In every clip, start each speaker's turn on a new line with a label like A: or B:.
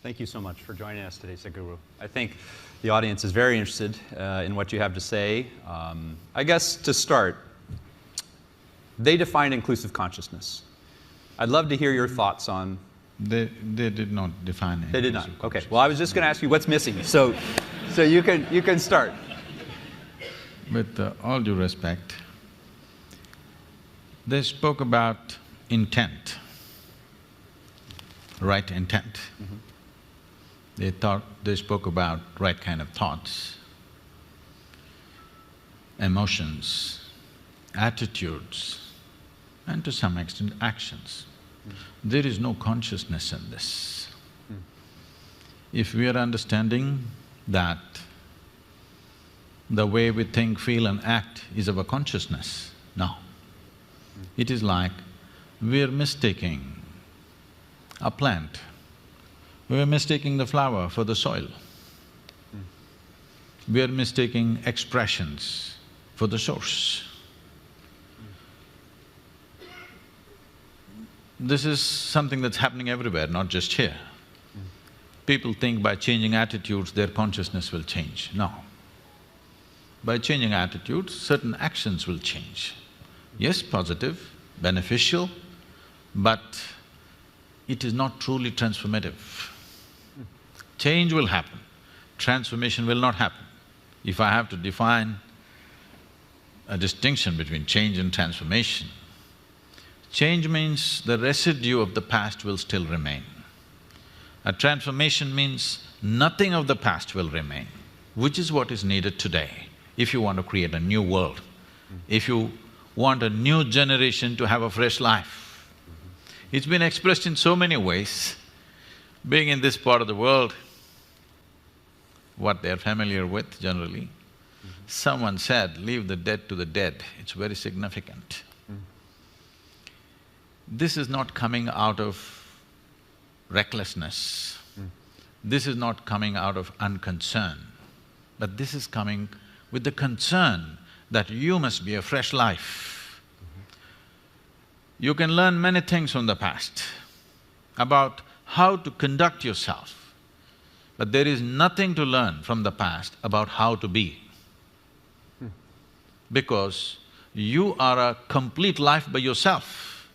A: Thank you so much for joining us today, Sadhguru. I think the audience is very interested in what you have to say. I guess to start, they define inclusive consciousness. I'd love to hear your thoughts on…
B: They did not define it.
A: They did not. Okay. Well, I was just going to ask you what's missing. So you can start.
B: With all due respect, they spoke about intent, right intent. They spoke about right kind of thoughts, emotions, attitudes, and to some extent actions. There is no consciousness in this. If we are understanding that the way we think, feel and act is our consciousness, no. It is like we're mistaking a plant, we're mistaking the flower for the soil. We're mistaking expressions for the source. This is something that's happening everywhere, not just here. People think by changing attitudes, their consciousness will change. No. By changing attitudes, certain actions will change. Yes, positive, beneficial, but it is not truly transformative. Change will happen, transformation will not happen. If I have to define a distinction between change and transformation, change means the residue of the past will still remain. A transformation means nothing of the past will remain, which is what is needed today if you want to create a new world, if you want a new generation to have a fresh life. It's been expressed in so many ways. Being in this part of the world, what they're familiar with generally, someone said, leave the dead to the dead, it's very significant. This is not coming out of recklessness, this is not coming out of unconcern, but this is coming with the concern that you must be a fresh life. You can learn many things from the past about how to conduct yourself, but there is nothing to learn from the past about how to be. Because you are a complete life by yourself.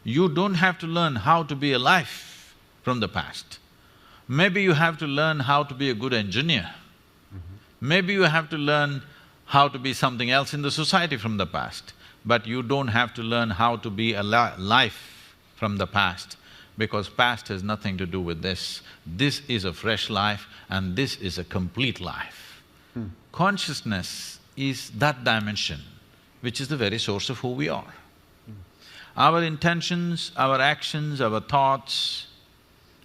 B: You don't have to learn how to be a life from the past. Maybe you have to learn how to be a good engineer. Maybe you have to learn how to be something else in the society from the past, but you don't have to learn how to be a life from the past, because past has nothing to do with this. This is a fresh life and this is a complete life. Consciousness is that dimension which is the very source of who we are. Our intentions, our actions, our thoughts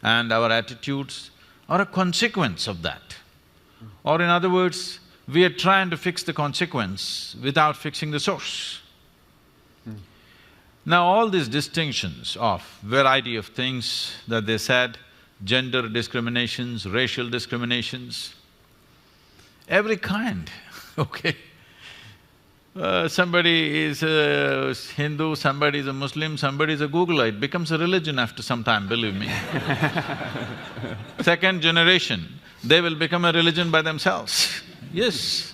B: and our attitudes are a consequence of that. Or in other words, we are trying to fix the consequence without fixing the source. Now all these distinctions of variety of things that they said, gender discriminations, racial discriminations, every kind, okay? Somebody is a Hindu, somebody is a Muslim, somebody is a Googler, it becomes a religion after some time, believe me. Second generation, they will become a religion by themselves. Yes.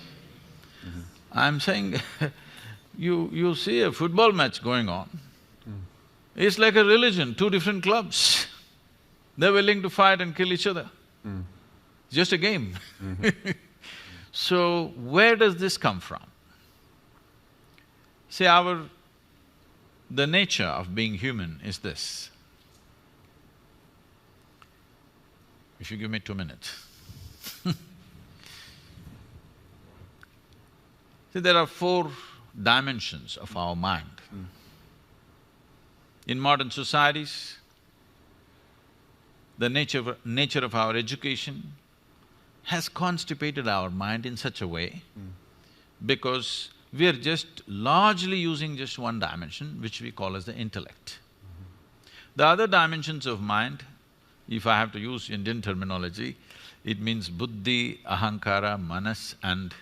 B: I'm saying, you see a football match going on, it's like a religion, two different clubs. They're willing to fight and kill each other. It's just a game. So, where does this come from? See, the nature of being human is this. If you give me 2 minutes. See, there are 4 dimensions of our mind. In modern societies, the nature of our education has constipated our mind in such a way because we are just largely using just one dimension, which we call as the intellect. The other dimensions of mind, if I have to use Indian terminology, it means buddhi, ahankara, manas and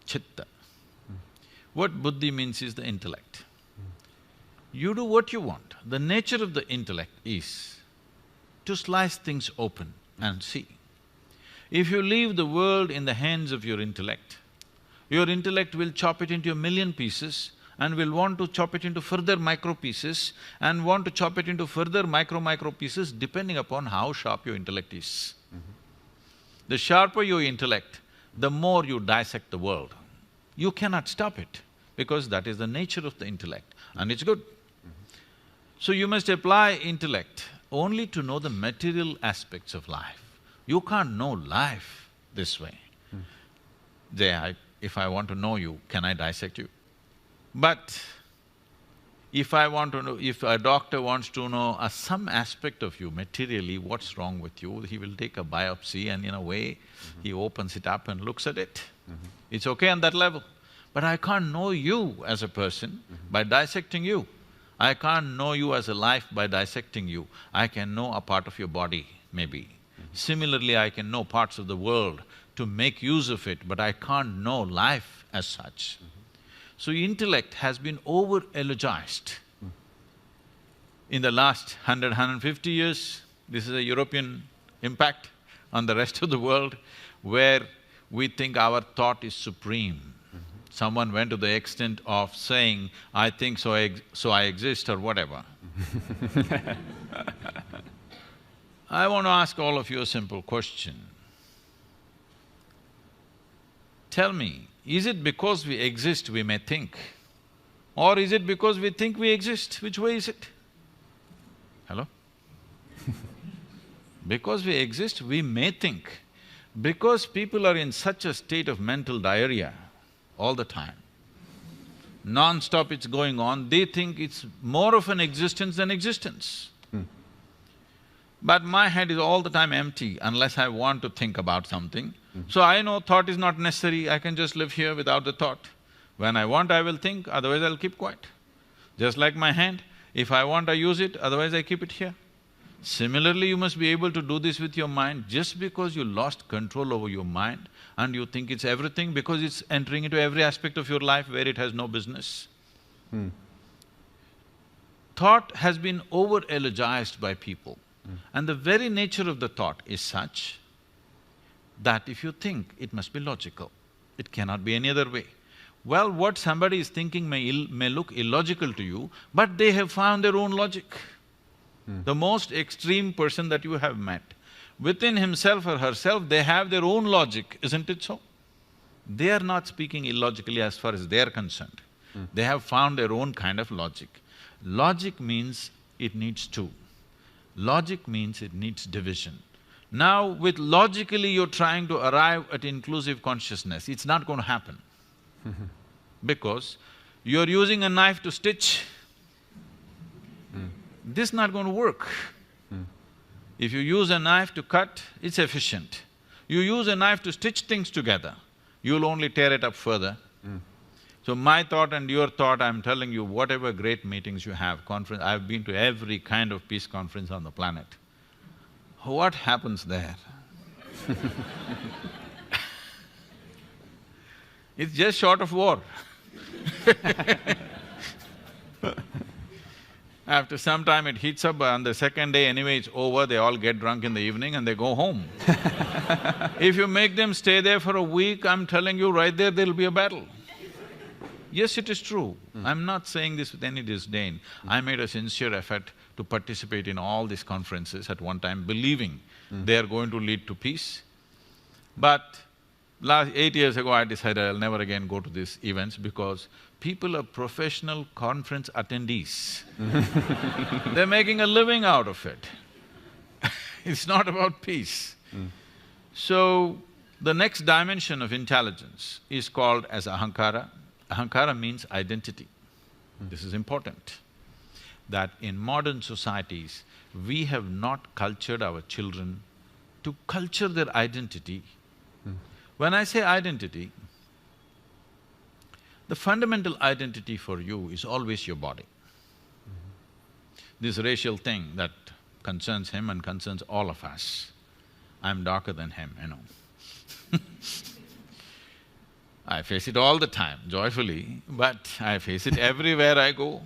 B: chitta. What buddhi means is the intellect. You do what you want. The nature of the intellect is to slice things open and see. If you leave the world in the hands of your intellect will chop it into a million pieces and will want to chop it into further micro pieces and want to chop it into further micro pieces depending upon how sharp your intellect is. The sharper your intellect, the more you dissect the world. You cannot stop it because that is the nature of the intellect and it's good. So you must apply intellect only to know the material aspects of life. You can't know life this way. If I want to know you, can I dissect you? But if I want to know… if a doctor wants to know some aspect of you materially, what's wrong with you, he will take a biopsy and in a way, he opens it up and looks at it. It's okay on that level. But I can't know you as a person by dissecting you. I can't know you as a life by dissecting you. I can know a part of your body, maybe. Similarly, I can know parts of the world to make use of it, but I can't know life as such. So intellect has been over-eulogized. In the last 150 years, this is a European impact on the rest of the world, where we think our thought is supreme. Someone went to the extent of saying, I think so I exist or whatever. I want to ask all of you a simple question. Tell me, is it because we exist we may think? Or is it because we think we exist? Which way is it? Hello? Because we exist, we may think. Because people are in such a state of mental diarrhea all the time, non-stop it's going on, they think it's more of an existence than existence. But my head is all the time empty unless I want to think about something. So I know thought is not necessary, I can just live here without the thought. When I want, I will think, otherwise I'll keep quiet. Just like my hand, if I want, I use it, otherwise I keep it here. Similarly, you must be able to do this with your mind. Just because you lost control over your mind and you think it's everything because it's entering into every aspect of your life where it has no business. Thought has been over-eulogized by people. And the very nature of the thought is such that if you think, it must be logical. It cannot be any other way. Well, what somebody is thinking may look illogical to you, but they have found their own logic. The most extreme person that you have met, within himself or herself, they have their own logic, isn't it so? They are not speaking illogically as far as they are concerned. They have found their own kind of logic. Logic means it needs two. Logic means it needs division. Now, with logically you're trying to arrive at inclusive consciousness, it's not going to happen. Because you're using a knife to stitch, this is not going to work. If you use a knife to cut, it's efficient. You use a knife to stitch things together, you'll only tear it up further. So my thought and your thought, I'm telling you, whatever great meetings you have, conference… I've been to every kind of peace conference on the planet. What happens there? It's just short of war. After some time it heats up, on the second day anyway it's over, they all get drunk in the evening and they go home. If you make them stay there for a week, I'm telling you right there'll be a battle. Yes, it is true. I'm not saying this with any disdain. I made a sincere effort to participate in all these conferences at one time, believing they are going to lead to peace. But 8 years ago, I decided I'll never again go to these events because people are professional conference attendees. They're making a living out of it. It's not about peace. So, the next dimension of intelligence is called as ahankara. Ahankara means identity. This is important, that in modern societies, we have not cultured our children to culture their identity. When I say identity, the fundamental identity for you is always your body. This racial thing that concerns him and concerns all of us. I'm darker than him, you know. I face it all the time, joyfully, but I face it everywhere I go.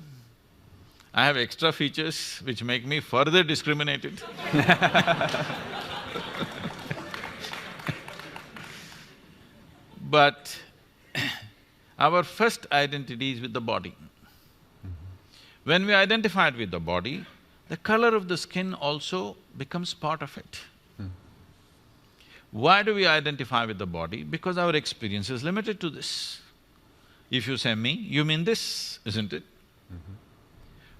B: I have extra features which make me further discriminated. But our first identity is with the body. When we identified with the body, the color of the skin also becomes part of it. Why do we identify with the body? Because our experience is limited to this. If you say me, you mean this, isn't it?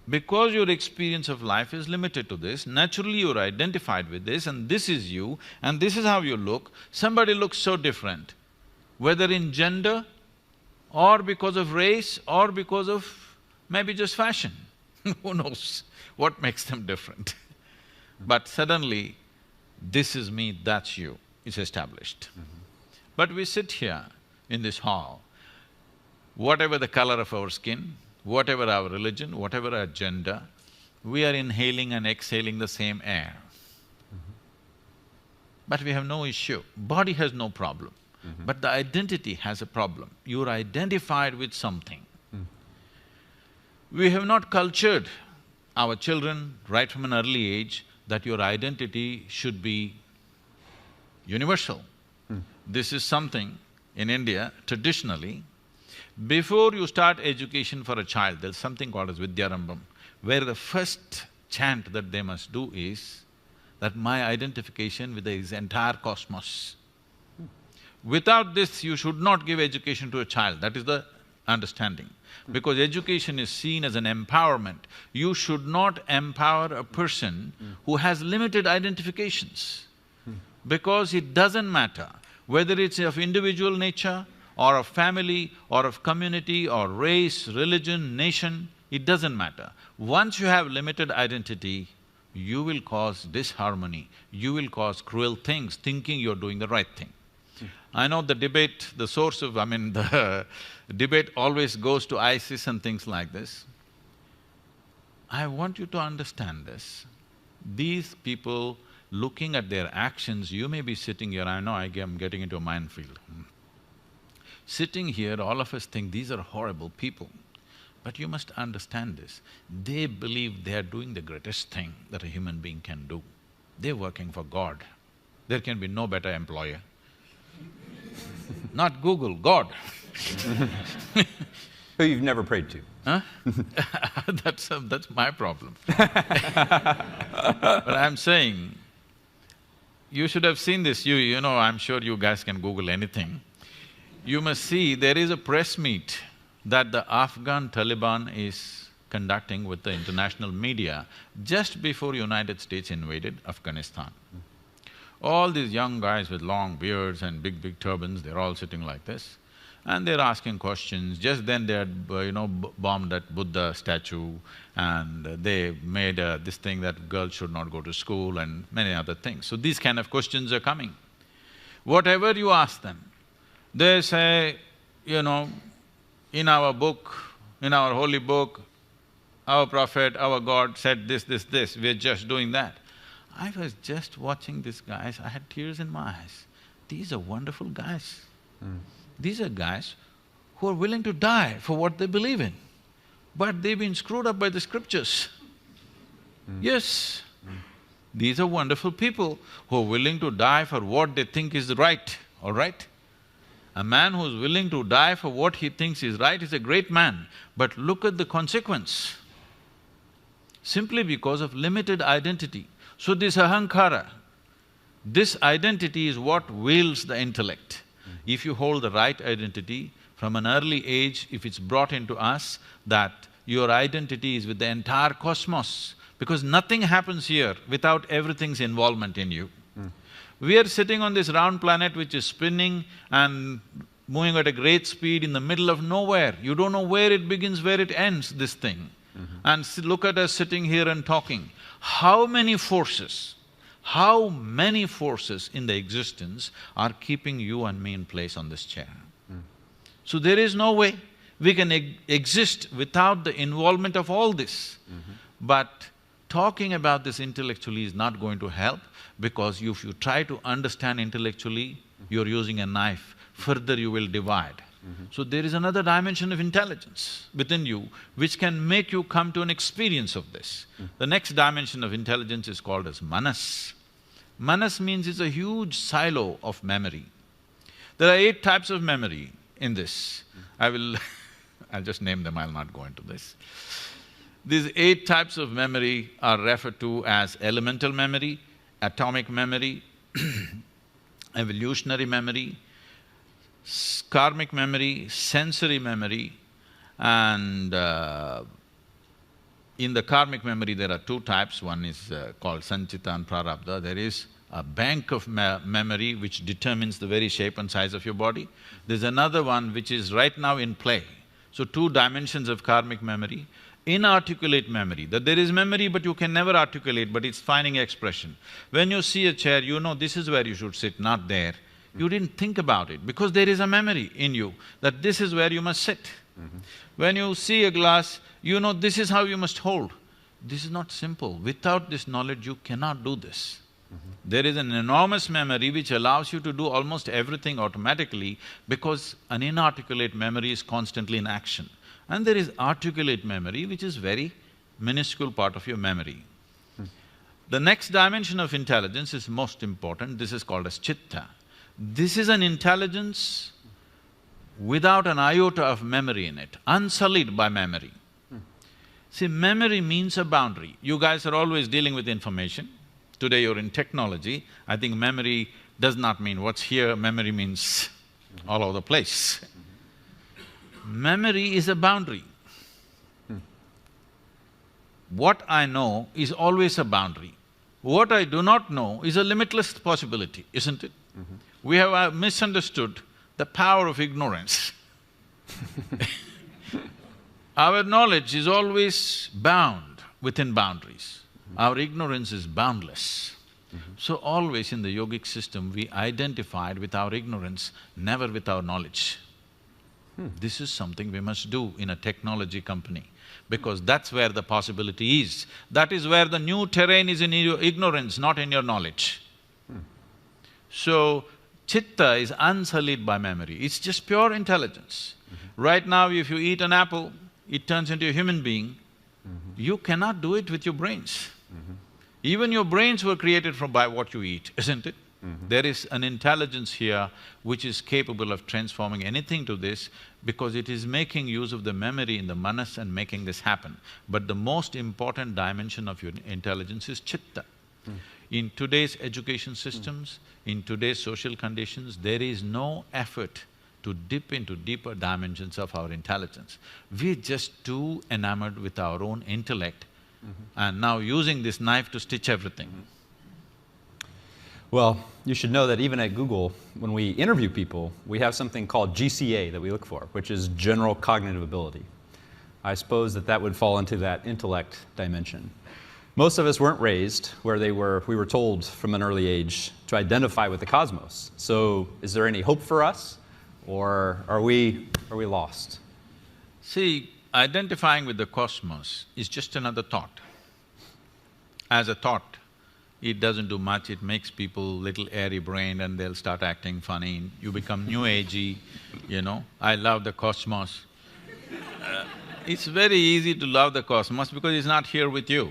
B: Because your experience of life is limited to this, naturally you're identified with this and this is you and this is how you look. Somebody looks so different, whether in gender or because of race or because of maybe just fashion. Who knows what makes them different? But suddenly, this is me, that's you, it's established. But we sit here in this hall, whatever the color of our skin, whatever our religion, whatever our gender, we are inhaling and exhaling the same air. But we have no issue. Body has no problem. But the identity has a problem. You're identified with something. We have not cultured our children right from an early age that your identity should be universal. This is something in India, traditionally, before you start education for a child, there's something called as Vidyarambham, where the first chant that they must do is that my identification with the entire cosmos. Without this, you should not give education to a child, that is the understanding. Because education is seen as an empowerment. You should not empower a person who has limited identifications. Because it doesn't matter whether it's of individual nature or of family or of community or race, religion, nation, it doesn't matter. Once you have limited identity, you will cause disharmony, you will cause cruel things, thinking you're doing the right thing. I know the debate, the source of… the debate always goes to ISIS and things like this. I want you to understand this. These people, looking at their actions, you may be sitting here, I know I'm getting into a minefield. Sitting here, all of us think these are horrible people. But you must understand this, they believe they are doing the greatest thing that a human being can do. They're working for God. There can be no better employer. Not Google, God.
A: Who you've never prayed to.
B: Huh? That's my problem. But I'm saying, you should have seen this, you know, I'm sure you guys can Google anything. You must see, there is a press meet that the Afghan Taliban is conducting with the international media just before United States invaded Afghanistan. All these young guys with long beards and big turbans, they're all sitting like this and they're asking questions. Just then they had, bombed that Buddha statue and they made this thing that girls should not go to school and many other things. So these kind of questions are coming. Whatever you ask them, they say, in our book, in our holy book, our prophet, our God said this, we're just doing that. I was just watching these guys, I had tears in my eyes. These are wonderful guys. These are guys who are willing to die for what they believe in. But they've been screwed up by the scriptures. Yes, these are wonderful people who are willing to die for what they think is right, all right? A man who's willing to die for what he thinks is right is a great man, but look at the consequence. Simply because of limited identity. So this ahankara, this identity is what wields the intellect. If you hold the right identity, from an early age, if it's brought into us that your identity is with the entire cosmos, because nothing happens here without everything's involvement in you. We are sitting on this round planet which is spinning and moving at a great speed in the middle of nowhere. You don't know where it begins, where it ends, this thing. And look at us sitting here and talking. How many forces in the existence are keeping you and me in place on this chair? So there is no way we can exist without the involvement of all this. But talking about this intellectually is not going to help, because if you try to understand intellectually, you're using a knife, further you will divide. So there is another dimension of intelligence within you which can make you come to an experience of this. The next dimension of intelligence is called as manas. Manas means it's a huge silo of memory. There are 8 types of memory in this. I'll just name them, I'll not go into this. These 8 types of memory are referred to as elemental memory, atomic memory, evolutionary memory, karmic memory, sensory memory, and in the karmic memory there are 2 types. One is called sanchita and prarabdha. There is a bank of memory which determines the very shape and size of your body. There's another one which is right now in play. So 2 dimensions of karmic memory. Inarticulate memory, that there is memory but you can never articulate, but it's finding expression. When you see a chair, you know this is where you should sit, not there. You didn't think about it because there is a memory in you that this is where you must sit. When you see a glass, you know this is how you must hold. This is not simple. Without this knowledge, you cannot do this. There is an enormous memory which allows you to do almost everything automatically because an inarticulate memory is constantly in action. And there is articulate memory which is very minuscule part of your memory. The next dimension of intelligence is most important, this is called as chitta. This is an intelligence without an iota of memory in it, unsullied by memory. See, memory means a boundary. You guys are always dealing with information. Today you're in technology. I think memory does not mean what's here, memory means all over the place. Memory is a boundary. What I know is always a boundary. What I do not know is a limitless possibility, isn't it? We have misunderstood the power of ignorance. Our knowledge is always bound within boundaries. Our ignorance is boundless. So always in the yogic system, we identified with our ignorance, never with our knowledge. This is something we must do in a technology company, because that's where the possibility is. That is where the new terrain is, in your ignorance, not in your knowledge. So, chitta is unsullied by memory, it's just pure intelligence. Right now, if you eat an apple, it turns into a human being. You cannot do it with your brains. Even your brains were created by what you eat, isn't it? There is an intelligence here which is capable of transforming anything to this, because it is making use of the memory in the manas and making this happen. But the most important dimension of your intelligence is chitta. In today's education systems, in today's social conditions, there is no effort to dip into deeper dimensions of our intelligence. We're just too enamored with our own intellect and now using this knife to stitch everything.
A: Well, you should know that even at Google, when we interview people, we have something called GCA that we look for, which is general cognitive ability. I suppose that would fall into that intellect dimension. Most of us weren't raised where we were told from an early age to identify with the cosmos. So is there any hope for us, or are we lost?
B: See, identifying with the cosmos is just another thought. As a thought, it doesn't do much, it makes people little airy-brained and they'll start acting funny. You become new agey, you know, I love the cosmos. It's very easy to love the cosmos because it's not here with you.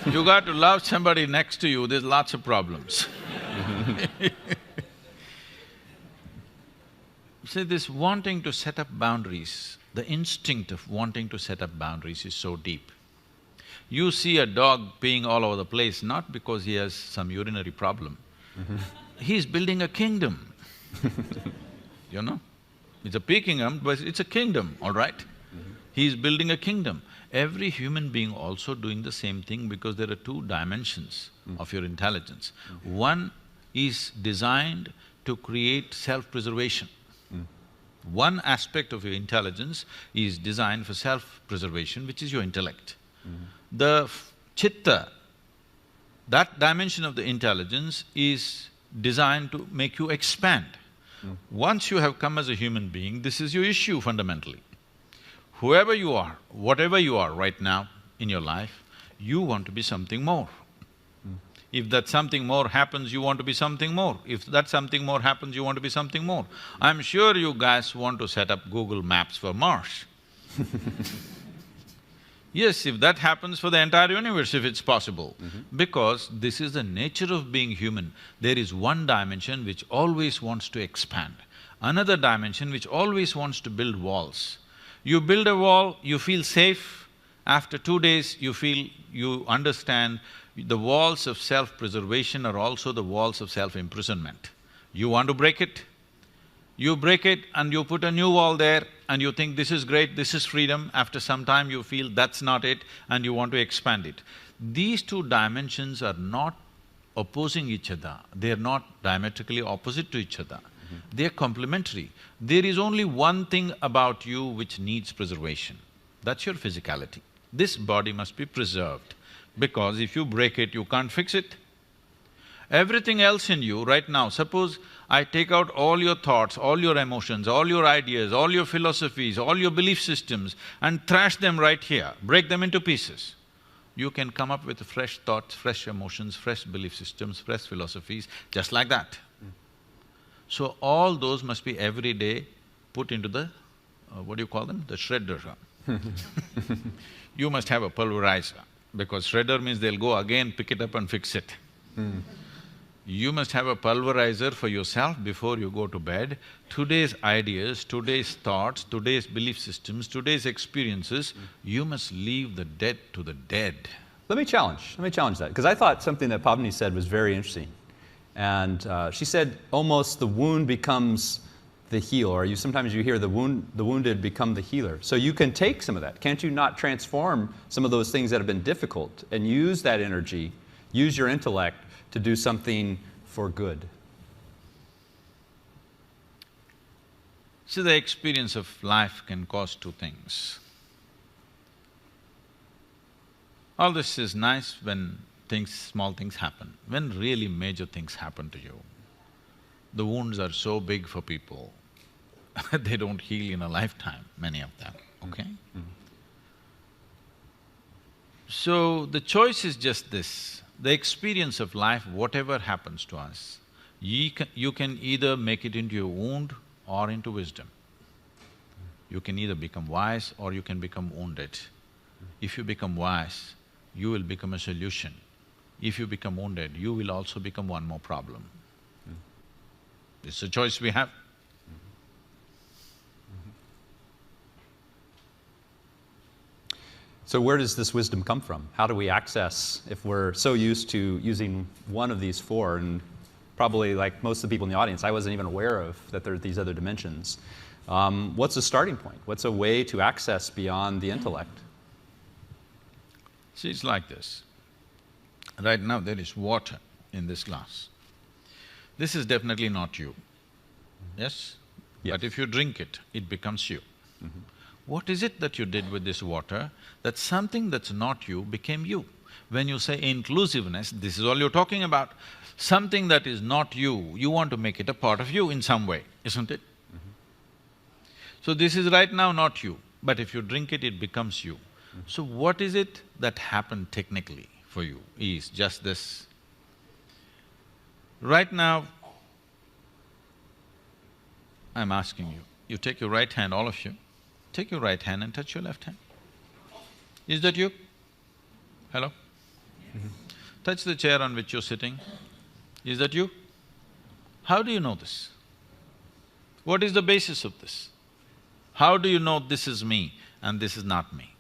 B: You got to love somebody next to you, there's lots of problems. See, this wanting to set up boundaries, the instinct of wanting to set up boundaries is so deep. You see a dog peeing all over the place, not because he has some urinary problem. He's building a kingdom. You know? It's a pea kingdom, but it's a kingdom, all right? He's building a kingdom. Every human being also doing the same thing, because there are 2 dimensions of your intelligence. One is designed to create self-preservation. One aspect of your intelligence is designed for self-preservation, which is your intellect. The chitta, that dimension of the intelligence is designed to make you expand. Once you have come as a human being, this is your issue fundamentally. Whoever you are, whatever you are right now in your life, you want to be something more. If that something more happens, you want to be something more. If that something more happens, you want to be something more. I'm sure you guys want to set up Google Maps for Mars. Yes, if that happens for the entire universe, if it's possible. Because this is the nature of being human. There is one dimension which always wants to expand, another dimension which always wants to build walls. You build a wall, you feel safe, after 2 days you understand the walls of self-preservation are also the walls of self-imprisonment. You want to break it? You break it and you put a new wall there and you think this is great, this is freedom. After some time you feel that's not it and you want to expand it. These two dimensions are not opposing each other, they are not diametrically opposite to each other. They are complementary. There is only one thing about you which needs preservation, that's your physicality. This body must be preserved, because if you break it, you can't fix it. Everything else in you right now, suppose I take out all your thoughts, all your emotions, all your ideas, all your philosophies, all your belief systems and thrash them right here, break them into pieces. You can come up with fresh thoughts, fresh emotions, fresh belief systems, fresh philosophies, just like that. So all those must be every day put into the… what do you call them? The shredder. You must have a pulverizer, because shredder means they'll go again, pick it up and fix it. You must have a pulverizer for yourself before you go to bed. Today's ideas, today's thoughts, today's belief systems, today's experiences, you must leave the dead to the dead.
A: Let me challenge that, because I thought something that Pavni said was very interesting. And she said almost the wound becomes the healer, or sometimes you hear the wounded become the healer. So you can take some of that. Can't you not transform some of those things that have been difficult and use that energy, use your intellect to do something for good?
B: So the experience of life can cause two things. All this is nice when small things happen. When really major things happen to you, the wounds are so big for people, they don't heal in a lifetime, many of them, okay? So the choice is just this, the experience of life, whatever happens to us, you can either make it into a wound or into wisdom. You can either become wise or you can become wounded. If you become wise, you will become a solution. If you become wounded, you will also become one more problem. It's a choice we have.
A: So where does this wisdom come from? How do we access, if we're so used to using one of these four, and probably like most of the people in the audience, I wasn't even aware of that there are these other dimensions. What's a starting point? What's a way to access beyond the intellect?
B: See, it's like this. Right now there is water in this glass. This is definitely not you, yes?
A: Yes.
B: But if you drink it, it becomes you. What is it that you did with this water, that something that's not you became you? When you say inclusiveness, this is all you're talking about. Something that is not you, you want to make it a part of you in some way, isn't it? So this is right now not you, but if you drink it, it becomes you. So what is it that happened technically for you is just this. Right now, I'm asking you, you take your right hand, all of you, take your right hand and touch your left hand. Is that you? Hello? Touch the chair on which you're sitting. Is that you? How do you know this? What is the basis of this? How do you know this is me and this is not me?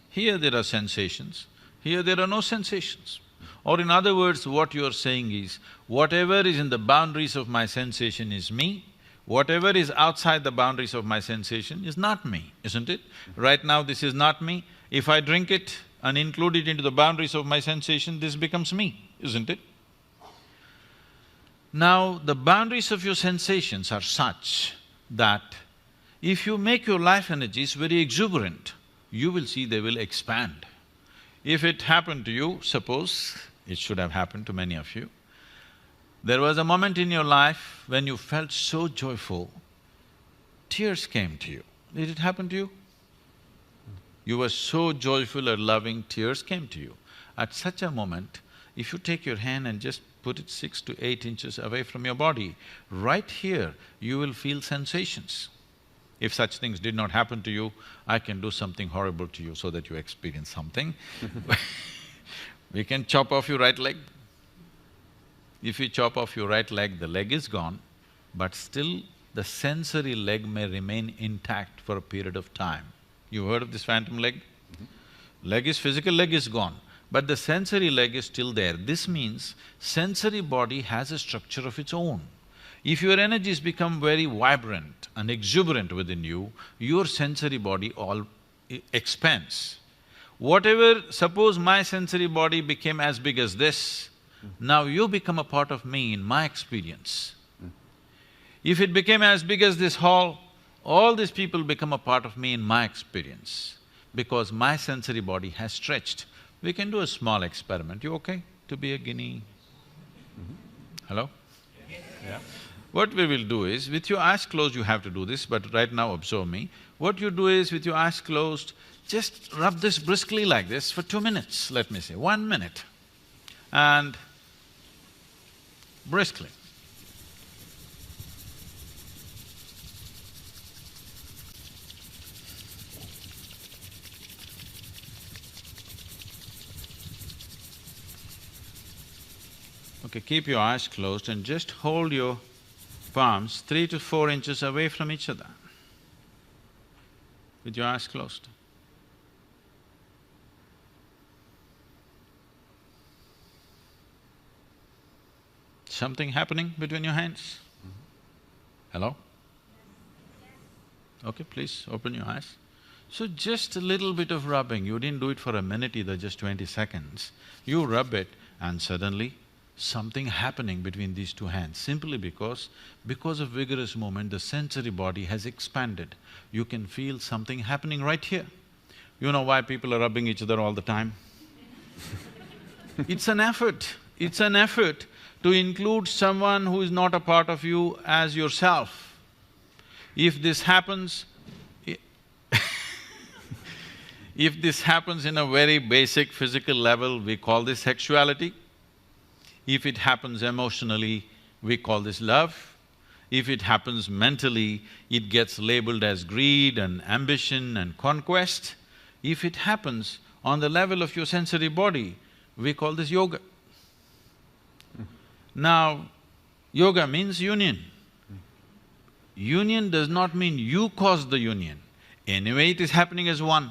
B: Here there are sensations, here there are no sensations. Or in other words, what you are saying is, whatever is in the boundaries of my sensation is me, whatever is outside the boundaries of my sensation is not me, isn't it? Right now this is not me, if I drink it and include it into the boundaries of my sensation, this becomes me, isn't it? Now, the boundaries of your sensations are such that if you make your life energies very exuberant, you will see they will expand. If it happened to you, suppose, it should have happened to many of you, there was a moment in your life when you felt so joyful, tears came to you. Did it happen to you? You were so joyful or loving, tears came to you. At such a moment, if you take your hand and just put it 6 to 8 inches away from your body, right here you will feel sensations. If such things did not happen to you, I can do something horrible to you so that you experience something. We can chop off your right leg. If you chop off your right leg, the leg is gone, but still the sensory leg may remain intact for a period of time. You heard of this phantom leg? Leg is… physical leg is gone, but the sensory leg is still there. This means sensory body has a structure of its own. If your energies become very vibrant and exuberant within you, your sensory body all expands. Whatever… suppose my sensory body became as big as this, now you become a part of me in my experience. If it became as big as this hall, all these people become a part of me in my experience, because my sensory body has stretched. We can do a small experiment. You okay to be a guinea? Hello?
A: Yeah.
B: What we will do is, with your eyes closed you have to do this, but right now observe me. What you do is, with your eyes closed, just rub this briskly like this for 2 minutes, let me say, 1 minute, and briskly. Okay, keep your eyes closed and just hold your palms 3 to 4 inches away from each other with your eyes closed. Something happening between your hands? Hello? Okay, please open your eyes. So just a little bit of rubbing, you didn't do it for a minute either, just 20 seconds. You rub it and suddenly something happening between these two hands, simply because of vigorous movement, the sensory body has expanded. You can feel something happening right here. You know why people are rubbing each other all the time? It's an effort to include someone who is not a part of you as yourself. If this happens, if this happens in a very basic physical level, we call this sexuality. If it happens emotionally, we call this love. If it happens mentally, it gets labeled as greed and ambition and conquest. If it happens on the level of your sensory body, we call this yoga. Now, yoga means union. Union does not mean you caused the union. Anyway, it is happening as one.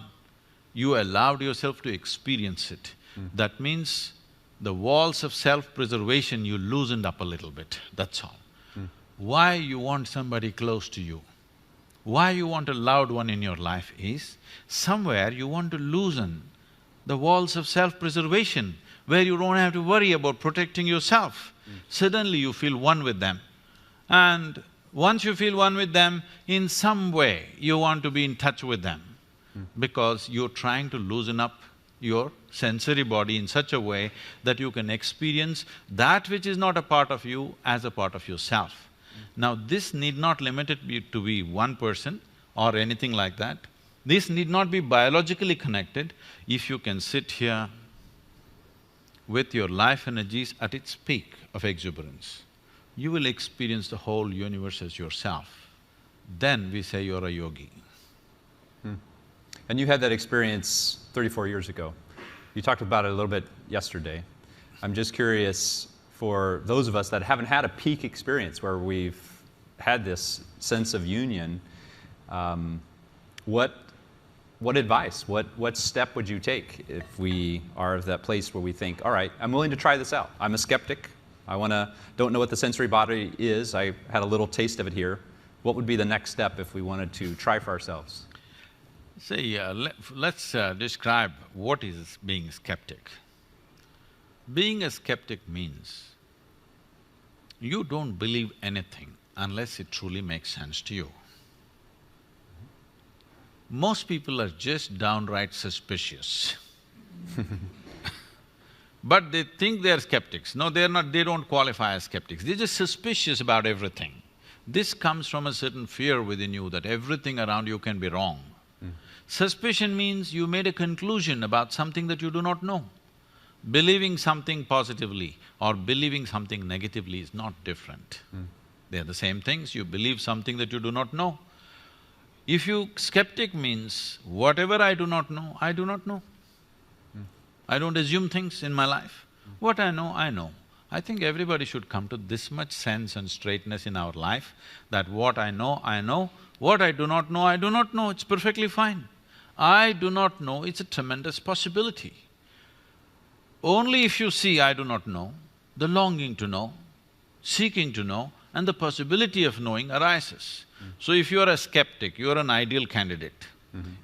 B: You allowed yourself to experience it. That means the walls of self-preservation you loosened up a little bit, that's all. Why you want somebody close to you, why you want a loved one in your life is, somewhere you want to loosen the walls of self-preservation, where you don't have to worry about protecting yourself. Suddenly you feel one with them. And once you feel one with them, in some way you want to be in touch with them, because you're trying to loosen up your sensory body in such a way that you can experience that which is not a part of you as a part of yourself. Now, this need not limit it to be one person or anything like that. This need not be biologically connected. If you can sit here with your life energies at its peak of exuberance, you will experience the whole universe as yourself. Then we say you're a yogi.
A: And you had that experience 34 years ago. You talked about it a little bit yesterday. I'm just curious, for those of us that haven't had a peak experience where we've had this sense of union, what advice, what step would you take if we are at that place where we think, all right, I'm willing to try this out. I'm a skeptic. Don't know what the sensory body is. I had a little taste of it here. What would be the next step if we wanted to try for ourselves?
B: See, let's describe what is being a skeptic. Being a skeptic means you don't believe anything unless it truly makes sense to you. Most people are just downright suspicious. But they think they're skeptics. No, they're not, they don't qualify as skeptics, they're just suspicious about everything. This comes from a certain fear within you that everything around you can be wrong. Suspicion means you made a conclusion about something that you do not know. Believing something positively or believing something negatively is not different. They are the same things. You believe something that you do not know. If you… skeptic means, whatever I do not know, I do not know. I don't assume things in my life. What I know, I know. I think everybody should come to this much sense and straightness in our life that what I know, I know. What I do not know, I do not know. It's perfectly fine. I do not know, it's a tremendous possibility. Only if you see I do not know, the longing to know, seeking to know, and the possibility of knowing arises. So if you are a skeptic, you are an ideal candidate.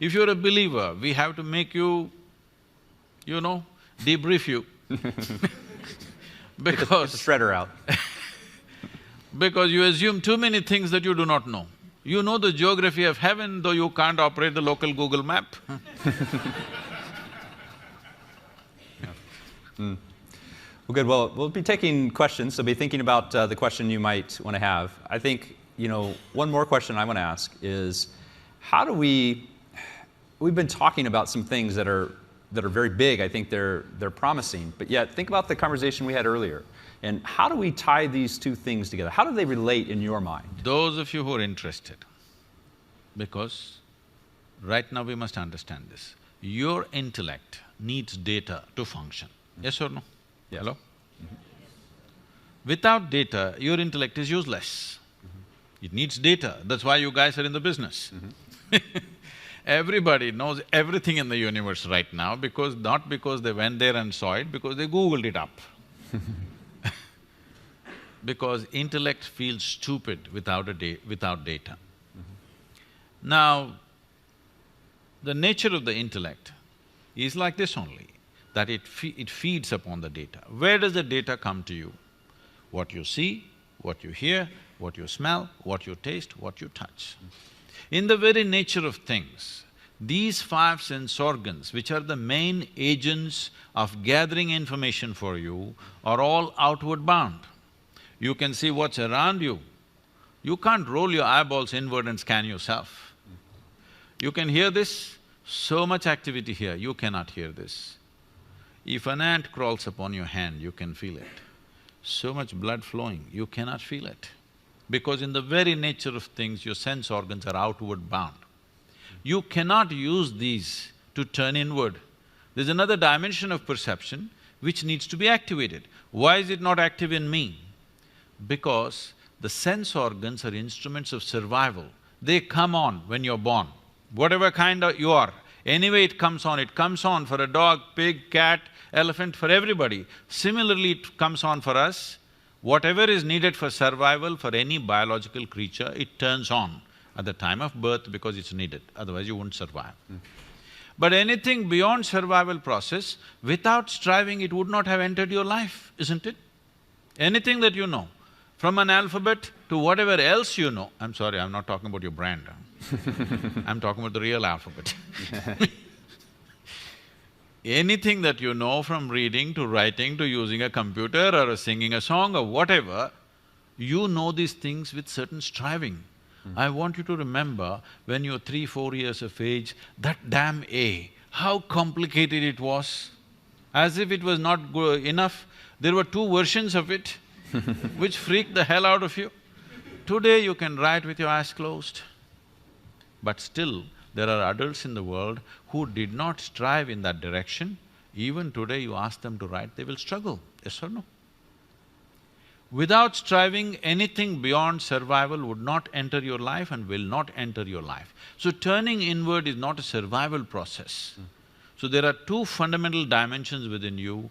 B: If you're a believer, we have to make you, debrief you
A: Get the
B: because…
A: shredder out.
B: because you assume too many things that you do not know. You know the geography of heaven, though you can't operate the local Google map.
A: Well, good. Well, we'll be taking questions, so be thinking about the question you might want to have. I think, one more question I want to ask is, how do we… We've been talking about some things that are very big. I think they're promising, but yet think about the conversation we had earlier. And how do we tie these two things together? How do they relate in your mind?
B: Those of you who are interested, because right now we must understand this, your intellect needs data to function, yes or no?
A: Yes.
B: Hello? Without data, your intellect is useless. It needs data, that's why you guys are in the business. Everybody knows everything in the universe right now because… not because they went there and saw it, because they Googled it up. Because intellect feels stupid without data. Now, the nature of the intellect is like this only, that it feeds upon the data. Where does the data come to you? What you see, what you hear, what you smell, what you taste, what you touch. In the very nature of things, these five sense organs, which are the main agents of gathering information for you, are all outward bound. You can see what's around you. You can't roll your eyeballs inward and scan yourself. You can hear this, so much activity here, you cannot hear this. If an ant crawls upon your hand, you can feel it. So much blood flowing, you cannot feel it. Because in the very nature of things, your sense organs are outward bound. You cannot use these to turn inward. There's another dimension of perception which needs to be activated. Why is it not active in me? Because the sense organs are instruments of survival. They come on when you're born, whatever kind you are. Anyway it comes on for a dog, pig, cat, elephant, for everybody. Similarly, it comes on for us. Whatever is needed for survival for any biological creature, it turns on at the time of birth because it's needed, otherwise you won't survive. But anything beyond survival process, without striving, it would not have entered your life, isn't it? Anything that you know, from an alphabet to whatever else you know… I'm sorry, I'm not talking about your brand, I'm talking about the real alphabet. Anything that you know, from reading to writing to using a computer or singing a song or whatever, you know these things with certain striving. I want you to remember, when you're 3–4 years of age, that damn A, how complicated it was. As if it was not enough, there were 2 versions of it which freaked the hell out of you. Today you can write with your eyes closed. But still, there are adults in the world who did not strive in that direction. Even today you ask them to write, they will struggle, yes or no? Without striving, anything beyond survival would not enter your life and will not enter your life. So turning inward is not a survival process. So there are 2 fundamental dimensions within you: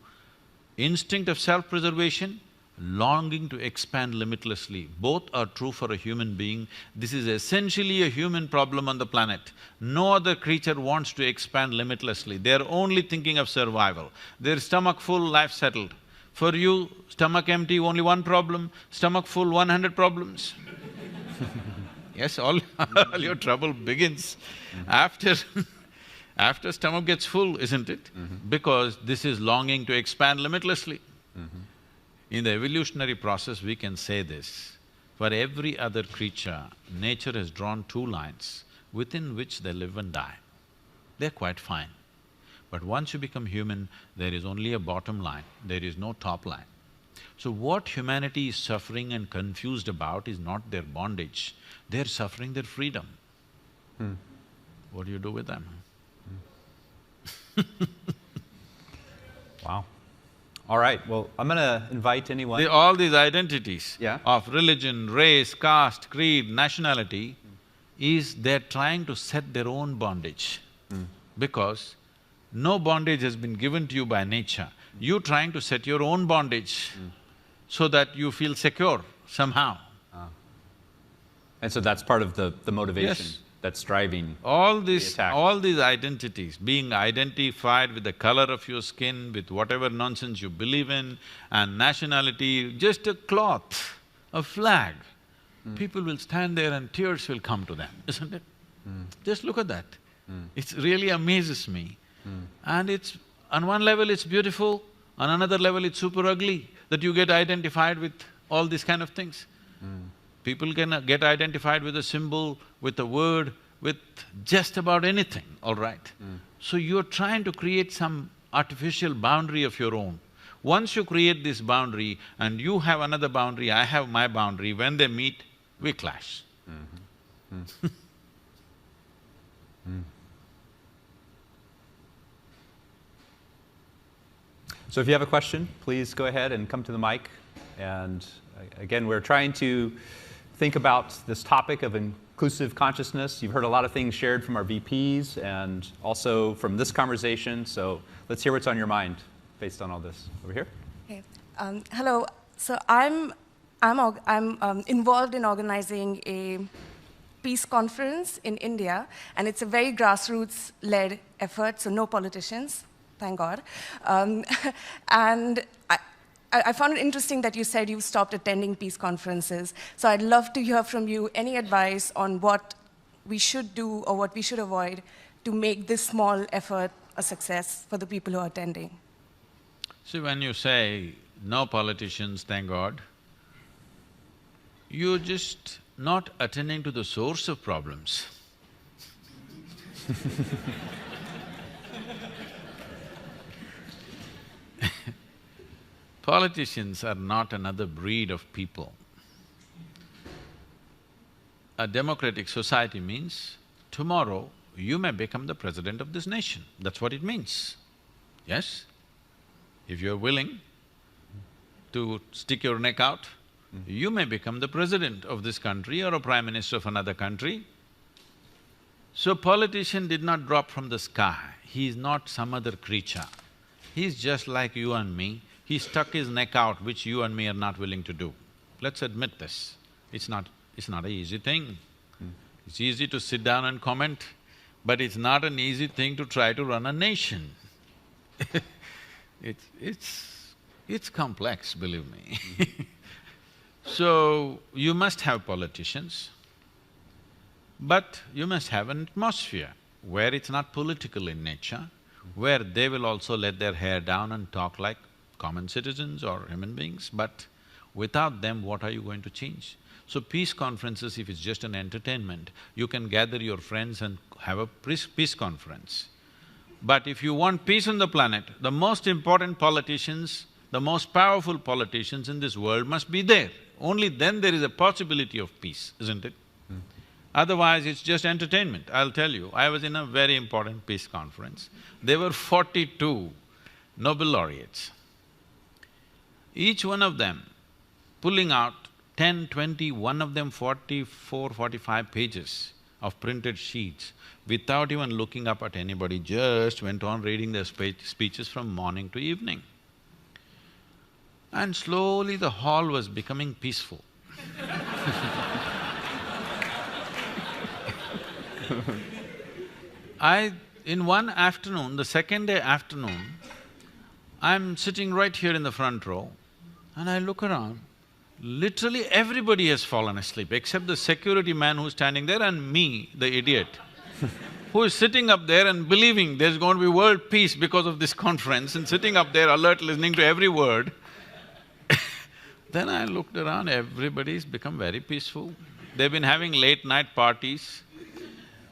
B: instinct of self-preservation, longing to expand limitlessly. Both are true for a human being. This is essentially a human problem on the planet. No other creature wants to expand limitlessly. They're only thinking of survival. Their stomach full, life settled. For you, stomach empty, only 1 problem, stomach full, 100 problems. Yes, all your trouble begins after after stomach gets full, isn't it? Because this is longing to expand limitlessly. In the evolutionary process, we can say this: for every other creature, nature has drawn 2 lines within which they live and die. They're quite fine. But once you become human, there is only a bottom line, there is no top line. So what humanity is suffering and confused about is not their bondage, they're suffering their freedom. What do you do with them?
A: Wow. All right, well, I'm gonna invite anyone…
B: All these identities
A: Yeah.
B: of religion, race, caste, creed, nationality is they're trying to set their own bondage. Because no bondage has been given to you by nature. You're trying to set your own bondage so that you feel secure somehow.
A: And so that's part of the motivation
B: Yes.
A: that's driving…
B: All
A: The
B: these…
A: attack.
B: all these identities, being identified with the color of your skin, with whatever nonsense you believe in, and nationality, just a cloth, a flag, people will stand there and tears will come to them, isn't it? Just look at that. It really amazes me. And it's… on one level it's beautiful, on another level it's super ugly, that you get identified with all these kind of things. People can get identified with a symbol, with a word, with just about anything, all right? So you're trying to create some artificial boundary of your own. Once you create this boundary and you have another boundary, I have my boundary, when they meet, we clash.
A: So if you have a question, please go ahead and come to the mic. And again, we're trying to think about this topic of inclusive consciousness. You've heard a lot of things shared from our VPs and also from this conversation, so let's hear what's on your mind based on all this. Over here.
C: Okay. Hello. So I'm involved in organizing a peace conference in India, and it's a very grassroots-led effort, so no politicians, thank God. And I found it interesting that you said you stopped attending peace conferences. So I'd love to hear from you any advice on what we should do or what we should avoid to make this small effort a success for the people who are attending.
B: See, when you say, no politicians, thank God, you're just not attending to the source of problems. Politicians are not another breed of people. A democratic society means tomorrow you may become the president of this nation. That's what it means, yes? If you're willing to stick your neck out, you may become the president of this country or a prime minister of another country. So politician did not drop from the sky, he is not some other creature. He's just like you and me, he stuck his neck out, which you and me are not willing to do. Let's admit this, it's not an easy thing. It's easy to sit down and comment, but it's not an easy thing to try to run a nation. It's complex, believe me. So, you must have politicians, but you must have an atmosphere where it's not political in nature, where they will also let their hair down and talk like common citizens or human beings, but without them, what are you going to change? So peace conferences, if it's just an entertainment, you can gather your friends and have a peace conference. But if you want peace on the planet, the most important politicians, the most powerful politicians in this world must be there. Only then there is a possibility of peace, isn't it? Otherwise, it's just entertainment. I'll tell you, I was in a very important peace conference. There were 42 Nobel laureates. Each one of them pulling out 10, 20, one of them 44, 45 pages of printed sheets without even looking up at anybody, just went on reading their speeches from morning to evening. And slowly the hall was becoming peaceful. In one afternoon, the second day afternoon, I'm sitting right here in the front row and I look around, literally everybody has fallen asleep except the security man who's standing there and me, the idiot, who is sitting up there and believing there's going to be world peace because of this conference and sitting up there alert, listening to every word. Then I looked around, everybody's become very peaceful. They've been having late-night parties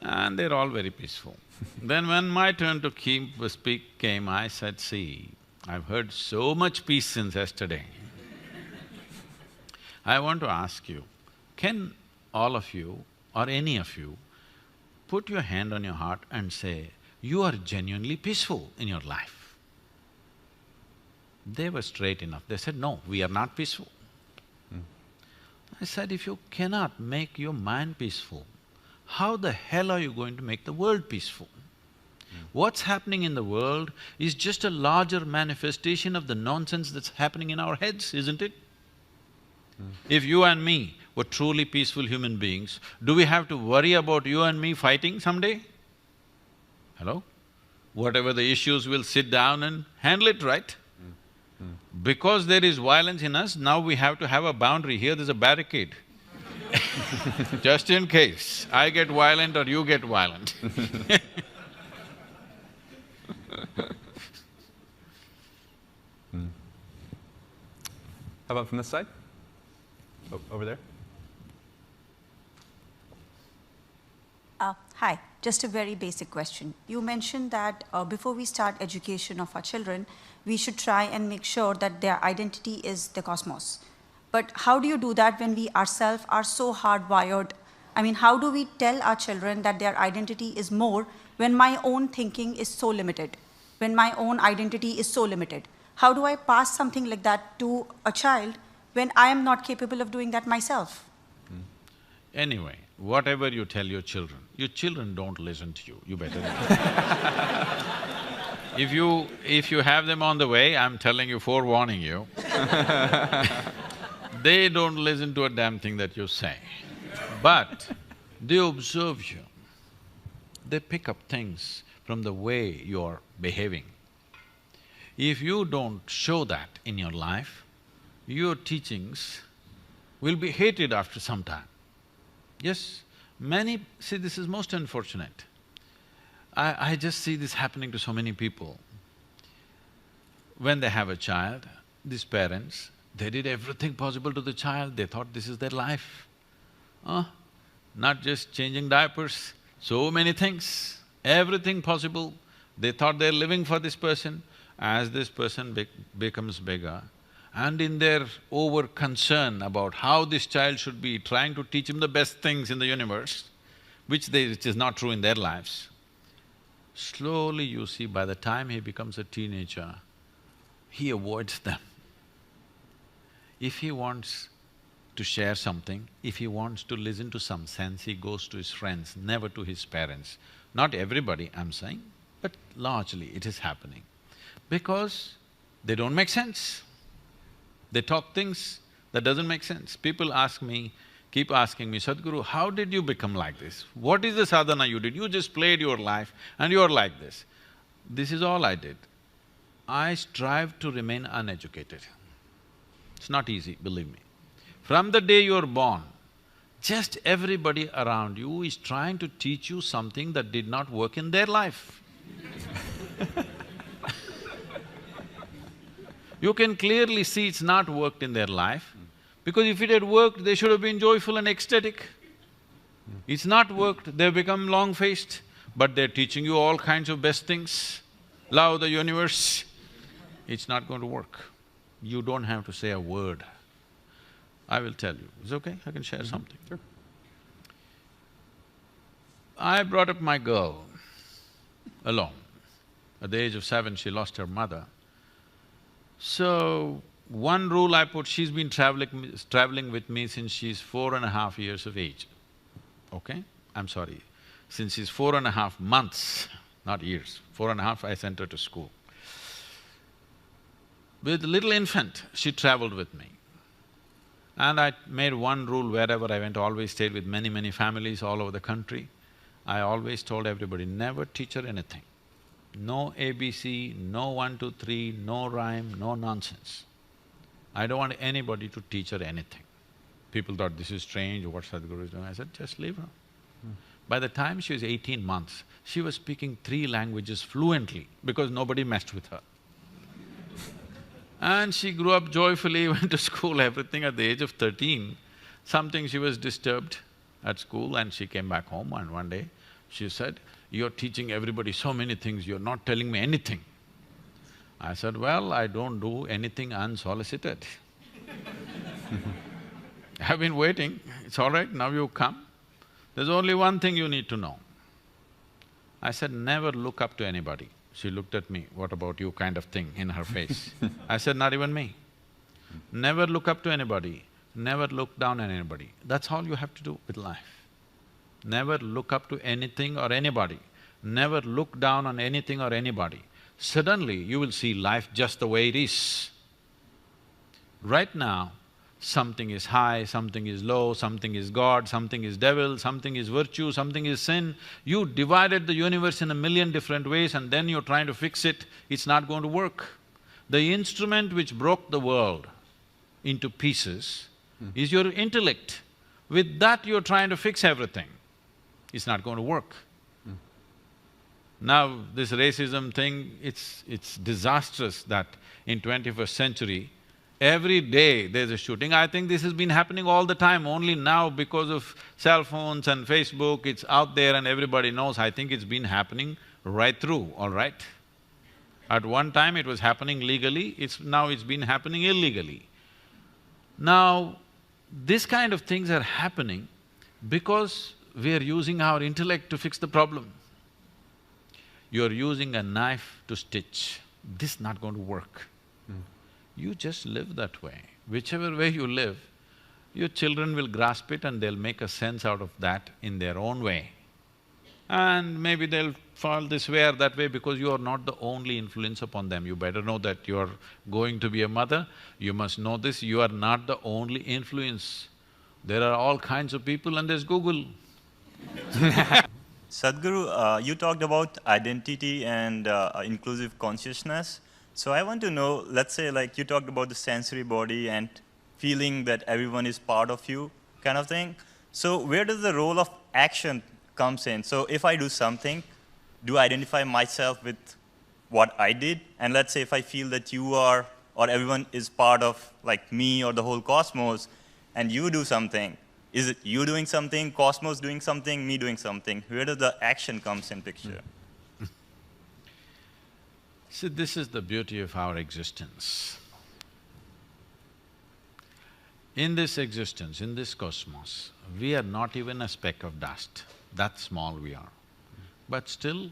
B: and they're all very peaceful. Then when my turn to speak came, I said, see, I've heard so much peace since yesterday. I want to ask you, can all of you or any of you put your hand on your heart and say, you are genuinely peaceful in your life. They were straight enough. They said, no, we are not peaceful. I said, if you cannot make your mind peaceful, how the hell are you going to make the world peaceful? What's happening in the world is just a larger manifestation of the nonsense that's happening in our heads, isn't it? If you and me were truly peaceful human beings, do we have to worry about you and me fighting someday? Hello? Whatever the issues, we'll sit down and handle it, right? Because there is violence in us, now we have to have a boundary. Here there's a barricade. Just in case I get violent or you get violent.
A: How about from this side? Over there?
D: Hi, just a very basic question. You mentioned that before we start education of our children, we should try and make sure that their identity is the cosmos. But how do you do that when we ourselves are so hardwired? I mean, how do we tell our children that their identity is more when my own thinking is so limited, when my own identity is so limited? How do I pass something like that to a child when I am not capable of doing that myself?
B: Anyway, whatever you tell your children don't listen to you, you better If you have them on the way, I'm telling you, forewarning you, they don't listen to a damn thing that you say. But they observe you. They pick up things from the way you're behaving. If you don't show that in your life, your teachings will be hated after some time. Yes, see, this is most unfortunate. I just see this happening to so many people. When they have a child, these parents, they did everything possible to the child, they thought this is their life. Not just changing diapers, so many things, everything possible. They thought they're living for this person. As this person becomes bigger, and in their over-concern about how this child should be, trying to teach him the best things in the universe, which is not true in their lives, slowly you see, by the time he becomes a teenager, he avoids them. If he wants to share something, if he wants to listen to some sense, he goes to his friends, never to his parents. Not everybody, I'm saying, but largely it is happening. Because they don't make sense. They talk things that doesn't make sense. People ask me, keep asking me, Sadhguru, how did you become like this? What is the sadhana you did? You just played your life and you're like this. This is all I did. I strive to remain uneducated. It's not easy, believe me. From the day you're born, just everybody around you is trying to teach you something that did not work in their life. You can clearly see it's not worked in their life, because if it had worked, they should have been joyful and ecstatic. It's not worked, they've become long-faced, but they're teaching you all kinds of best things, love the universe. It's not going to work. You don't have to say a word. I will tell you. Is it okay? I can share something.
A: Sure.
B: I brought up my girl alone. At the age of 7, she lost her mother. So, one rule I put, she's been traveling with me since she's 4.5 years of age, okay? I'm sorry, since she's 4.5 months, not years. 4.5, I sent her to school. With little infant, she traveled with me. And I made one rule wherever I went, always stayed with many families all over the country. I always told everybody, never teach her anything. No ABC, no 1, 2, 3, no rhyme, no nonsense. I don't want anybody to teach her anything. People thought, this is strange, what Sadhguru is doing. I said, just leave her. By the time she was 18 months, she was speaking 3 languages fluently because nobody messed with her. And she grew up joyfully, went to school, everything. At the age of 13, she was disturbed at school and she came back home, and one day she said, you're teaching everybody so many things, you're not telling me anything. I said, well, I don't do anything unsolicited. I've been waiting, it's all right, now you come. There's only one thing you need to know. I said, never look up to anybody. She looked at me, what about you kind of thing in her face. I said, not even me. Never look up to anybody, never look down on anybody. That's all you have to do with life. Never look up to anything or anybody, never look down on anything or anybody. Suddenly, you will see life just the way it is. Right now, something is high, something is low, something is God, something is devil, something is virtue, something is sin. You divided the universe in a million different ways and then you're trying to fix it, it's not going to work. The instrument which broke the world into pieces is your intellect. With that you're trying to fix everything. It's not going to work. Now, this racism thing, it's disastrous that in 21st century, every day there's a shooting. I think this has been happening all the time, only now because of cell phones and Facebook, it's out there and everybody knows. I think it's been happening right through, all right? At one time it was happening legally, now it's been happening illegally. Now, this kind of things are happening because we are using our intellect to fix the problem. You're using a knife to stitch, this is not going to work. You just live that way. Whichever way you live, your children will grasp it and they'll make a sense out of that in their own way. And maybe they'll fall this way or that way because you are not the only influence upon them. You better know that you're going to be a mother, you must know this, you are not the only influence. There are all kinds of people and there's Google.
E: Sadhguru, you talked about identity and inclusive consciousness. So I want to know, let's say like you talked about the sensory body and feeling that everyone is part of you kind of thing. So where does the role of action comes in? So if I do something, do I identify myself with what I did? And let's say if I feel that you are or everyone is part of like me or the whole cosmos and you do something, is it you doing something, cosmos doing something, me doing something? Where does the action comes in picture?
B: See, this is the beauty of our existence. In this existence, in this cosmos, we are not even a speck of dust, that small we are. But still,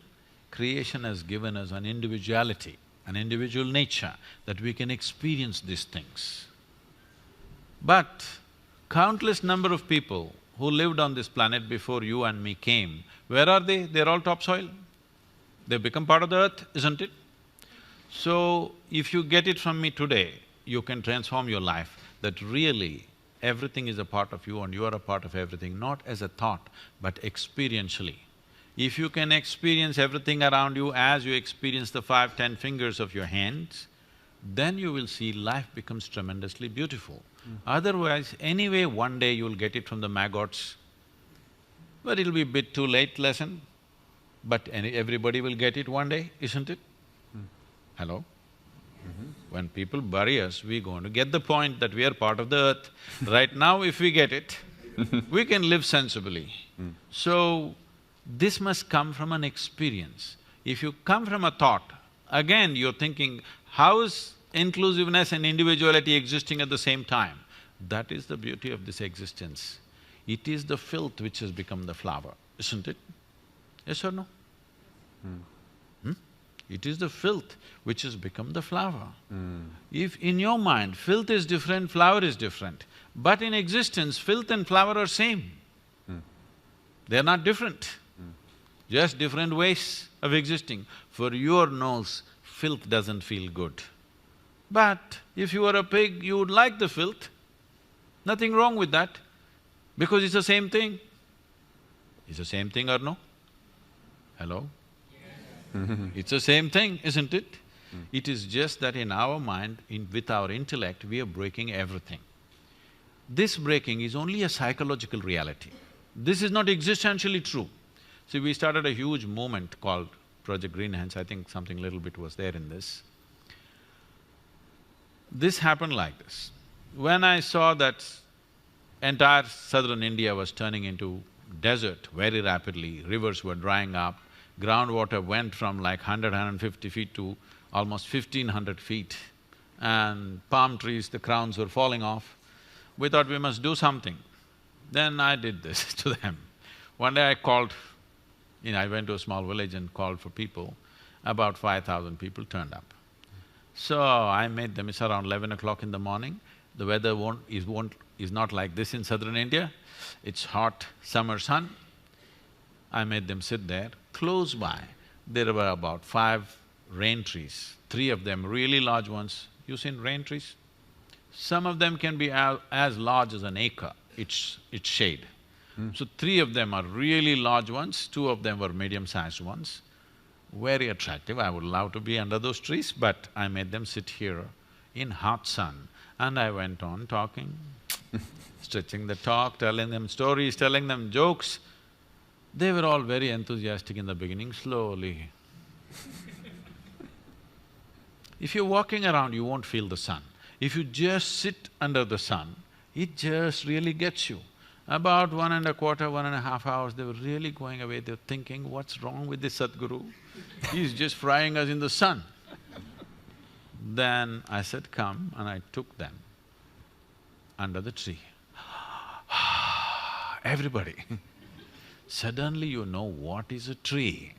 B: creation has given us an individuality, an individual nature, that we can experience these things. But countless number of people who lived on this planet before you and me came, where are they? They're all topsoil. They've become part of the earth, isn't it? So, if you get it from me today, you can transform your life, that really everything is a part of you and you are a part of everything, not as a thought, but experientially. If you can experience everything around you as you experience the 5, 10 fingers of your hands, then you will see life becomes tremendously beautiful. Otherwise, anyway, one day you'll get it from the maggots, but it'll be a bit too late lesson, but everybody will get it one day, isn't it? Hello? When people bury us, we're going to get the point that we are part of the earth. Right now, if we get it, we can live sensibly. So, this must come from an experience. If you come from a thought, again you're thinking, how is inclusiveness and individuality existing at the same time? That is the beauty of this existence. It is the filth which has become the flower, isn't it? Yes or no? It is the filth which has become the flower. If in your mind, filth is different, flower is different, but in existence, filth and flower are same. They're not different, just different ways of existing. For your nose, filth doesn't feel good. But if you were a pig, you would like the filth. Nothing wrong with that, because it's the same thing. It's the same thing or no? Hello? It's the same thing, isn't it? It is just that in our mind, with our intellect, we are breaking everything. This breaking is only a psychological reality. This is not existentially true. See, we started a huge movement called Project Green Hands, I think something little bit was there in this. This happened like this. When I saw that entire southern India was turning into desert very rapidly, rivers were drying up, groundwater went from like 150 feet to almost 1,500 feet, and palm trees, the crowns were falling off. We thought we must do something. Then I did this to them. One day I called I went to a small village and called for people, about 5,000 people turned up. So I made them, it's around 11 o'clock in the morning, the weather is not like this in southern India, it's hot summer sun. I made them sit there. Close by, there were about 5 rain trees, 3 of them really large ones. You seen rain trees? Some of them can be as large as an acre, its shade. So 3 of them are really large ones, 2 of them were medium-sized ones. Very attractive, I would love to be under those trees, but I made them sit here in hot sun. And I went on talking, stretching the talk, telling them stories, telling them jokes. They were all very enthusiastic in the beginning, slowly. If you're walking around, you won't feel the sun. If you just sit under the sun, it just really gets you. About 1.25, 1.5 hours, they were really going away, they were thinking, what's wrong with this Sadhguru? He's just frying us in the sun. Then I said, come, and I took them under the tree. Everybody suddenly you know what is a tree.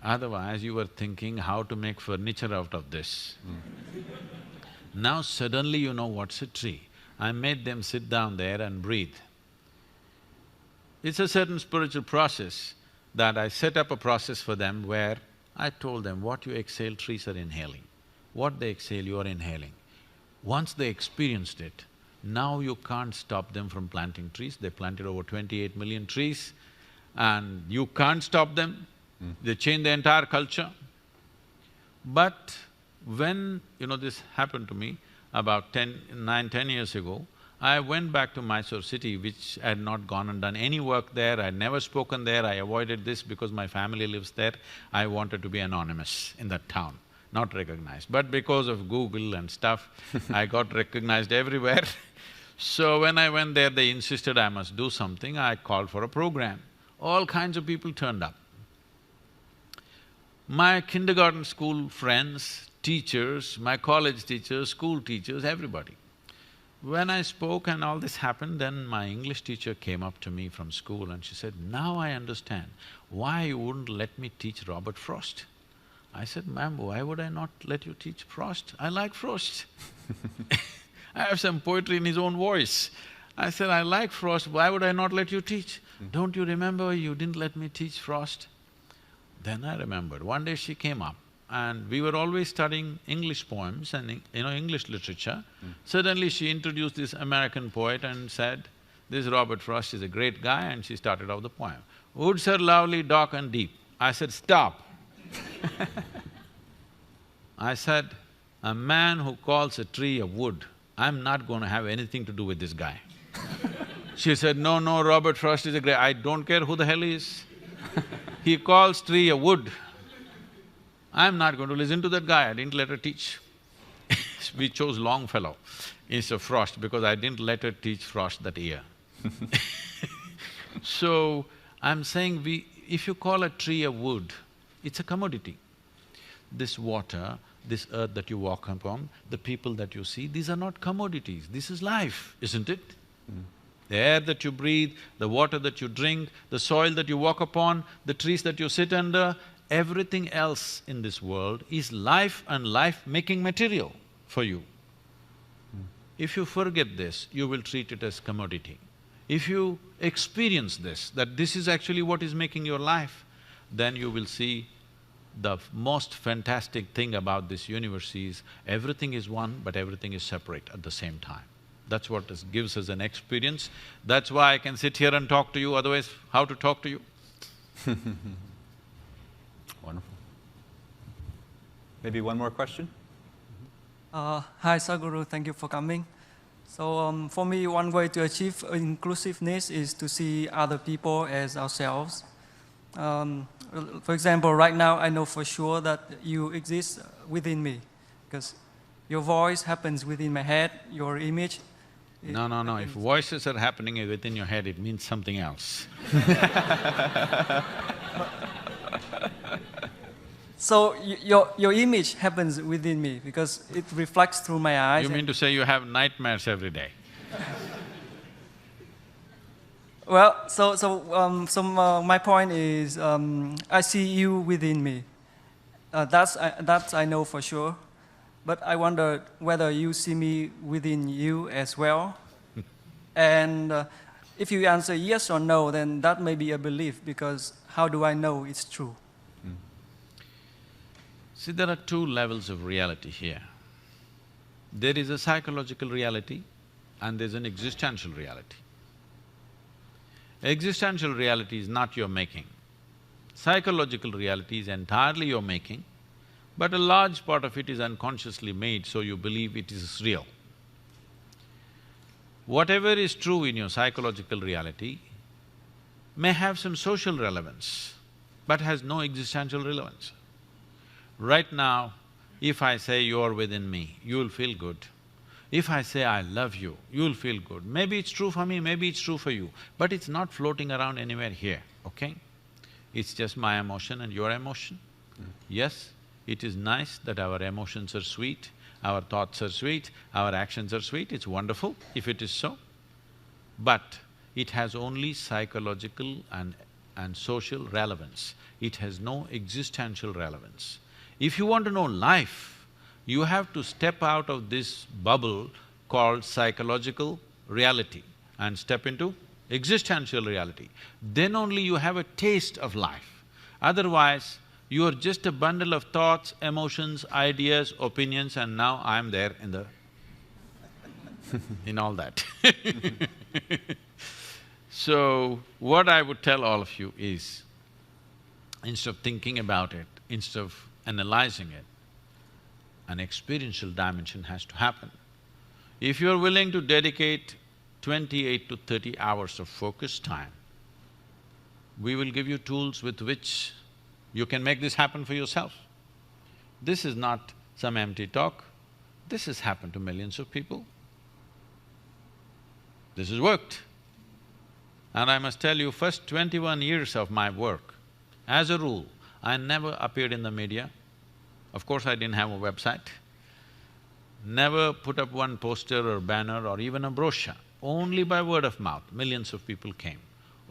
B: Otherwise, you were thinking how to make furniture out of this. Now suddenly you know what's a tree. I made them sit down there and breathe. It's a certain spiritual process that I set up a process for them where I told them, what you exhale, trees are inhaling. What they exhale, you are inhaling. Once they experienced it, now you can't stop them from planting trees. They planted over 28 million trees and you can't stop them. They changed the entire culture. But when, this happened to me about 9–10 years ago, I went back to Mysore city, which I had not gone and done any work there, I had never spoken there, I avoided this because my family lives there. I wanted to be anonymous in that town, not recognized. But because of Google and stuff, I got recognized everywhere. So when I went there, they insisted I must do something, I called for a program. All kinds of people turned up. My kindergarten school friends, teachers, my college teachers, school teachers, everybody. When I spoke and all this happened, then my English teacher came up to me from school and she said, now I understand why you wouldn't let me teach Robert Frost. I said, ma'am, why would I not let you teach Frost? I like Frost. I have some poetry in his own voice. I said, I like Frost, why would I not let you teach? Don't you remember you didn't let me teach Frost? Then I remembered, one day she came up and we were always studying English poems and English literature. Suddenly she introduced this American poet and said, this Robert Frost is a great guy, and she started off the poem. Woods are lovely, dark and deep. I said, stop. I said, a man who calls a tree a wood, I'm not going to have anything to do with this guy. She said, no, Robert Frost is a great… I don't care who the hell he is. He calls tree a wood. I'm not going to listen to that guy, I didn't let her teach. We chose Longfellow instead of Frost because I didn't let her teach Frost that year. So, I'm saying if you call a tree a wood, it's a commodity. This water, this earth that you walk upon, the people that you see, these are not commodities, this is life, isn't it? The air that you breathe, the water that you drink, the soil that you walk upon, the trees that you sit under, everything else in this world is life and life-making material for you. If you forget this, you will treat it as commodity. If you experience this, that this is actually what is making your life, then you will see the most fantastic thing about this universe is everything is one, but everything is separate at the same time. That's what gives us an experience. That's why I can sit here and talk to you, otherwise how to talk to you?
A: Wonderful. Maybe one more question?
F: Hi Sadhguru, thank you for coming. So for me, one way to achieve inclusiveness is to see other people as ourselves. For example, right now I know for sure that you exist within me because your voice happens within my head, your image…
B: No, if voices are happening within your head, it means something else.
F: So your image happens within me because it reflects through my eyes.
B: You mean to say you have nightmares every day?
F: Well, my point is, I see you within me. That's I know for sure. But I wonder whether you see me within you as well. And if you answer yes or no, then that may be a belief, because how do I know it's true?
B: See, there are two levels of reality here. There is a psychological reality and there's an existential reality. Existential reality is not your making. Psychological reality is entirely your making, but a large part of it is unconsciously made, so you believe it is real. Whatever is true in your psychological reality may have some social relevance, but has no existential relevance. Right now, if I say you're within me, you'll feel good. If I say I love you, you'll feel good. Maybe it's true for me, maybe it's true for you, but it's not floating around anywhere here, okay? It's just my emotion and your emotion. Yes, it is nice that our emotions are sweet, our thoughts are sweet, our actions are sweet, it's wonderful if it is so. But it has only psychological and social relevance. It has no existential relevance. If you want to know life, you have to step out of this bubble called psychological reality and step into existential reality. Then only you have a taste of life. Otherwise, you are just a bundle of thoughts, emotions, ideas, opinions, and now I'm there in the… in all that So, what I would tell all of you is, instead of thinking about it, instead of analyzing it, an experiential dimension has to happen. If you're willing to dedicate 28 to 30 hours of focused time, we will give you tools with which you can make this happen for yourself. This is not some empty talk, this has happened to millions of people. This has worked. And I must tell you, first 21 years of my work, as a rule, I never appeared in the media. Of course, I didn't have a website. Never put up one poster or banner or even a brochure. Only by word of mouth, millions of people came.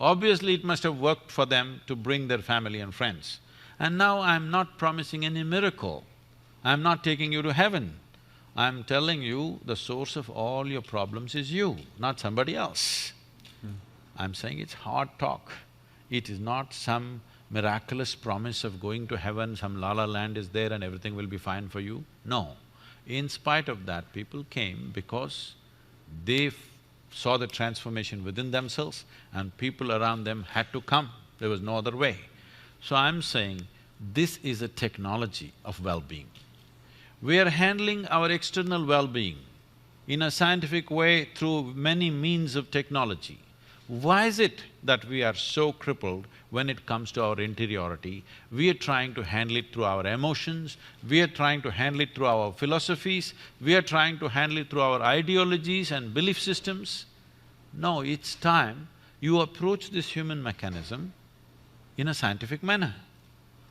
B: Obviously, it must have worked for them to bring their family and friends. And now I'm not promising any miracle. I'm not taking you to heaven. I'm telling you the source of all your problems is you, not somebody else. I'm saying it's hard talk. It is not some miraculous promise of going to heaven, some la-la land is there and everything will be fine for you. No. In spite of that, people came because they saw the transformation within themselves and people around them had to come. There was no other way. So I'm saying, this is a technology of well-being. We are handling our external well-being in a scientific way through many means of technology. Why is it that we are so crippled when it comes to our interiority? We are trying to handle it through our emotions, we are trying to handle it through our philosophies, we are trying to handle it through our ideologies and belief systems. No, it's time you approach this human mechanism in a scientific manner.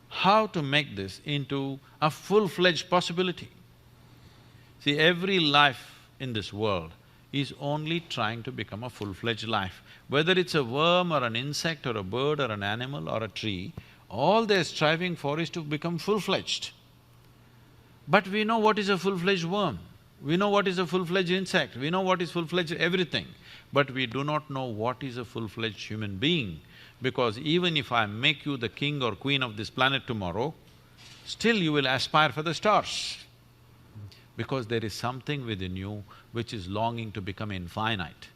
B: How to make this into a full-fledged possibility? See, every life in this world is only trying to become a full-fledged life. Whether it's a worm or an insect or a bird or an animal or a tree, all they're striving for is to become full-fledged. But we know what is a full-fledged worm, we know what is a full-fledged insect, we know what is full-fledged everything, but we do not know what is a full-fledged human being, because even if I make you the king or queen of this planet tomorrow, still you will aspire for the stars. Because there is something within you which is longing to become infinite.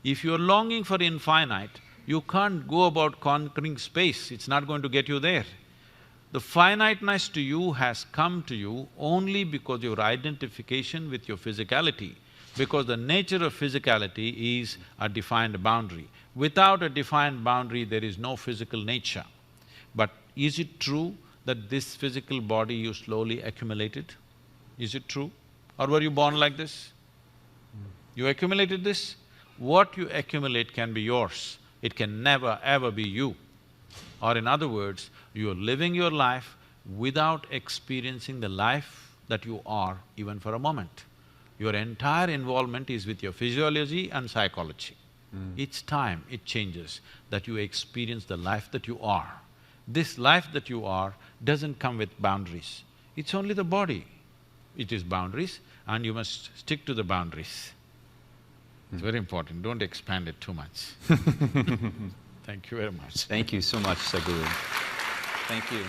B: If you're longing for infinite, you can't go about conquering space, it's not going to get you there. The finiteness to you has come to you only because your identification with your physicality, because the nature of physicality is a defined boundary. Without a defined boundary, there is no physical nature. But is it true that this physical body you slowly accumulated? Is it true? Or were you born like this? You accumulated this? What you accumulate can be yours, it can never ever be you. Or in other words, you are living your life without experiencing the life that you are even for a moment. Your entire involvement is with your physiology and psychology. Each time it changes, that you experience the life that you are. This life that you are doesn't come with boundaries. It's only the body. It is boundaries and you must stick to the boundaries. It's very important, don't expand it too much. Thank you very much.
A: Thank you so much, Sadhguru. Thank you.